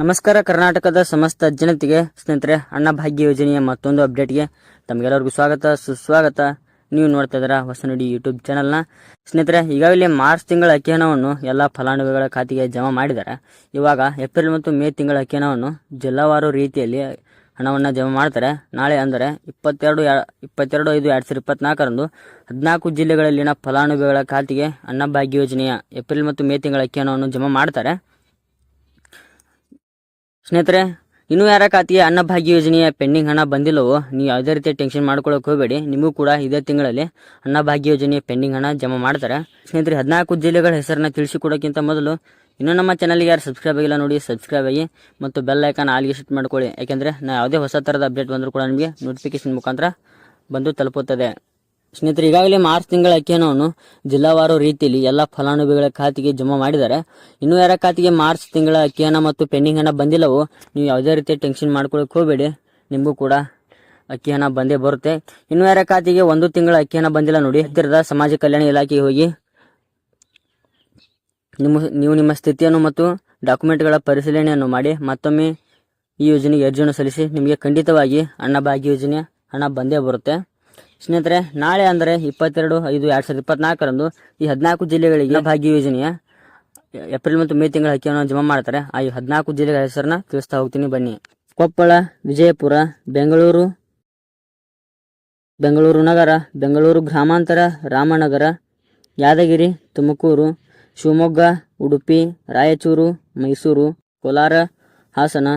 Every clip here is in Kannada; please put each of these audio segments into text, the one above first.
ನಮಸ್ಕಾರ. ಕರ್ನಾಟಕದ ಸಮಸ್ತ ಜನತೆಗೆ ಸ್ನೇಹಿತರೆ, ಅನ್ನ ಭಾಗ್ಯ ಯೋಜನೆಯ ಮತ್ತೊಂದು ಅಪ್ಡೇಟ್ಗೆ ತಮಗೆಲ್ಲರಿಗೂ ಸ್ವಾಗತ ಸುಸ್ವಾಗತ. ನೀವು ನೋಡ್ತಾ ಇದ್ದೀರಾ ಹೊಸ ನುಡಿ ಯೂಟ್ಯೂಬ್ ಚಾನಲ್ನ. ಸ್ನೇಹಿತರೆ, ಈಗಾಗಲೇ ಮಾರ್ಚ್ ತಿಂಗಳ ಅಕ್ಕಿ ಹಣವನ್ನು ಎಲ್ಲ ಫಲಾನುಭವಿಗಳ ಖಾತೆಗೆ ಜಮಾ ಮಾಡಿದ್ದಾರೆ. ಇವಾಗ ಏಪ್ರಿಲ್ ಮತ್ತು ಮೇ ತಿಂಗಳ ಅಕ್ಕಿ ಹಣವನ್ನು ಜಿಲ್ಲಾವಾರು ರೀತಿಯಲ್ಲಿ ಹಣವನ್ನು ಜಮಾ ಮಾಡ್ತಾರೆ. ನಾಳೆ ಅಂದರೆ 22/5/2024 14 ಜಿಲ್ಲೆಗಳಲ್ಲಿನ ಫಲಾನುಭವಿಗಳ ಖಾತೆಗೆ ಅನ್ನ ಭಾಗ್ಯ ಯೋಜನೆಯ ಏಪ್ರಿಲ್ ಮತ್ತು ಮೇ ತಿಂಗಳ ಅಕ್ಕಿ ಹಣವನ್ನು ಜಮಾ ಮಾಡ್ತಾರೆ. ಸ್ನೇಹಿತರೆ, ಇನ್ನೂ ಯಾರ ಖಾತೆಗೆ ಅನ್ನ ಭಾಗ್ಯ ಯೋಜನೆಯ ಪೆಂಡಿಂಗ್ ಹಣ ಬಂದಿಲ್ಲವೋ ನೀವು ಯಾವುದೇ ರೀತಿಯ ಟೆನ್ಷನ್ ಮಾಡ್ಕೊಳ್ಳೋಕೆ ಹೋಗಬೇಡಿ. ನಿಮಗೂ ಕೂಡ ಇದೇ ತಿಂಗಳಲ್ಲಿ ಅನ್ನ ಭಾಗ್ಯ ಯೋಜನೆಯ ಪೆಂಡಿಂಗ್ ಹಣ ಜಮಾ ಮಾಡ್ತಾರೆ. ಸ್ನೇಹಿತರೆ, 14 ಜಿಲ್ಲೆಗಳ ಹೆಸರನ್ನ ತಿಳಿಸಿಕೊಡೋಕ್ಕಿಂತ ಮೊದಲು ಇನ್ನೂ ನಮ್ಮ ಚಾನಲ್ಗೆ ಯಾರು ಸಬ್ಸ್ಕ್ರೈಬ್ ಆಗಿಲ್ಲ ನೋಡಿ, ಸಬ್ಸ್ಕ್ರೈಬ್ ಆಗಿ ಮತ್ತು ಬೆಲ್ ಐಕಾನ್ ಆಲ್ಗೆ ಸೆಟ್ ಮಾಡ್ಕೊಳ್ಳಿ. ಯಾಕೆಂದರೆ ನಾನು ಯಾವುದೇ ಹೊಸ ಥರದ ಅಪ್ಡೇಟ್ ಬಂದರೂ ಕೂಡ ನಿಮಗೆ ನೋಟಿಫಿಕೇಶನ್ ಮುಖಾಂತರ ಬಂದು ತಲುಪುತ್ತದೆ. ಸ್ನೇಹಿತರೆ, ಈಗಾಗಲೇ ಮಾರ್ಚ್ ತಿಂಗಳ ಅಕ್ಕಿ ಹಣವನ್ನು ಜಿಲ್ಲಾವಾರು ರೀತಿಯಲ್ಲಿ ಎಲ್ಲ ಫಲಾನುಭವಿಗಳ ಖಾತೆಗೆ ಜಮಾ ಮಾಡಿದ್ದಾರೆ. ಇನ್ನೂ ಯಾರ ಖಾತೆಗೆ ಮಾರ್ಚ್ ತಿಂಗಳ ಅಕ್ಕಿ ಹಣ ಮತ್ತು ಪೆಂಡಿಂಗ್ ಹಣ ಬಂದಿಲ್ಲವೋ ನೀವು ಯಾವುದೇ ರೀತಿಯ ಟೆನ್ಷನ್ ಮಾಡ್ಕೊಳ್ಳೋಕೆ ಹೋಗಬೇಡಿ. ನಿಮಗೂ ಕೂಡ ಅಕ್ಕಿ ಹಣ ಬಂದೇ ಬರುತ್ತೆ. ಇನ್ನೂ ಯಾರ ಖಾತೆಗೆ 1 ತಿಂಗಳ ಅಕ್ಕಿ ಹಣ ಬಂದಿಲ್ಲ ನೋಡಿ, ಹತ್ತಿರದ ಸಮಾಜ ಕಲ್ಯಾಣ ಇಲಾಖೆಗೆ ಹೋಗಿ ನೀವು ನಿಮ್ಮ ಸ್ಥಿತಿಯನ್ನು ಮತ್ತು ಡಾಕ್ಯುಮೆಂಟ್ಗಳ ಪರಿಶೀಲನೆಯನ್ನು ಮಾಡಿ ಮತ್ತೊಮ್ಮೆ ಈ ಯೋಜನೆಗೆ ಅರ್ಜಿಯನ್ನು ಸಲ್ಲಿಸಿ. ನಿಮಗೆ ಖಂಡಿತವಾಗಿ ಅನ್ನ ಭಾಗ್ಯ ಯೋಜನೆ ಹಣ ಬಂದೇ ಬರುತ್ತೆ. ಸ್ನೇಹಿತರೆ, ನಾಳೆ ಅಂದರೆ 22/5/2024 ಈ 14 ಜಿಲ್ಲೆಗಳಿಗೆ ಭಾಗ್ಯ ಯೋಜನೆಯ ಏಪ್ರಿಲ್ ಮತ್ತು ಮೇ ತಿಂಗಳ ಅಕ್ಕಿಯನ್ನು ಜಮಾ ಮಾಡ್ತಾರೆ. ಆ 14 ಜಿಲ್ಲೆಗಳ ಹೆಸರನ್ನ ತಿಳಿಸ್ತಾ ಹೋಗ್ತೀನಿ, ಬನ್ನಿ. ಕೊಪ್ಪಳ, ವಿಜಯಪುರ, ಬೆಂಗಳೂರು ನಗರ, ಬೆಂಗಳೂರು ಗ್ರಾಮಾಂತರ, ರಾಮನಗರ, ಯಾದಗಿರಿ, ತುಮಕೂರು, ಶಿವಮೊಗ್ಗ, ಉಡುಪಿ, ರಾಯಚೂರು, ಮೈಸೂರು, ಕೋಲಾರ, ಹಾಸನ,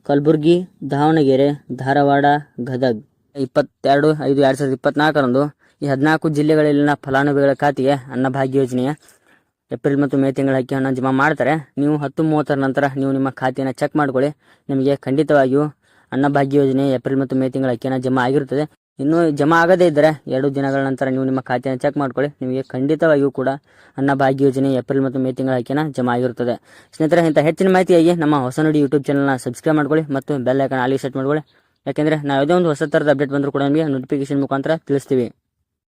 ಕಲಬುರಗಿ, ದಾವಣಗೆರೆ, ಧಾರವಾಡ, ಗದಗ್. 22/5/2024 ಈ 14 ಜಿಲ್ಲೆಗಳಲ್ಲಿನ ಫಲಾನುಭವಿಗಳ ಖಾತೆಗೆ ಅನ್ನ ಭಾಗ್ಯ ಯೋಜನೆಯ ಏಪ್ರಿಲ್ ಮತ್ತು ಮೇ ತಿಂಗಳ ಅಕ್ಕಿ ಹಣ ಜಮಾ ಮಾಡ್ತಾರೆ. ನೀವು 10:30 ನಂತರ ನೀವು ನಿಮ್ಮ ಖಾತೆಯನ್ನು ಚೆಕ್ ಮಾಡ್ಕೊಳ್ಳಿ. ನಿಮಗೆ ಖಂಡಿತವಾಗಿಯೂ ಅನ್ನ ಭಾಗ್ಯ ಯೋಜನೆ ಏಪ್ರಿಲ್ ಮತ್ತು ಮೇ ತಿಂಗಳ ಅಕ್ಕಿ ಹಣ ಜಮಾ ಆಗಿರುತ್ತದೆ. ಇನ್ನೂ ಜಮಾ ಆಗದೇ ಇದ್ದರೆ 2 ದಿನಗಳ ನಂತರ ನೀವು ನಿಮ್ಮ ಖಾತೆಯನ್ನು ಚೆಕ್ ಮಾಡ್ಕೊಳ್ಳಿ. ನಿಮಗೆ ಖಂಡಿತವಾಗಿಯೂ ಕೂಡ ಅನ್ನ ಭಾಗ್ಯ ಯೋಜನೆ ಏಪ್ರಿಲ್ ಮತ್ತು ಮೇ ತಿಂಗಳ ಅಕ್ಕಿ ಹಣ ಜಮಾ ಆಗಿರುತ್ತದೆ. ಸ್ನೇಹಿತರೆ, ಇಂಥ ಹೆಚ್ಚಿನ ಮಾಹಿತಿಯಾಗಿ ನಮ್ಮ ಹೊಸ ನುಡಿ ಯೂಟ್ಯೂಬ್ ಚಾನಲ್ನ ಸಬ್ಸ್ಕ್ರೈಬ್ ಮಾಡ್ಕೊಳ್ಳಿ ಮತ್ತು ಬೆಲ್ ಐಕಾನ್ ಆಲ್ಗೆ ಸೆಟ್ ಮಾಡ್ಕೊಳ್ಳಿ. ಯಾಕೆಂದರೆ ನಾವು ಯಾವುದೇ ಒಂದು ಹೊಸ ಥರದ ಅಪ್ಡೇಟ್ ಬಂದರೂ ಕೂಡ ನಿಮಗೆ ನೋಟಿಫಿಕೇಶನ್ ಮುಖಾಂತರ ತಿಳಿಸ್ತೀವಿ.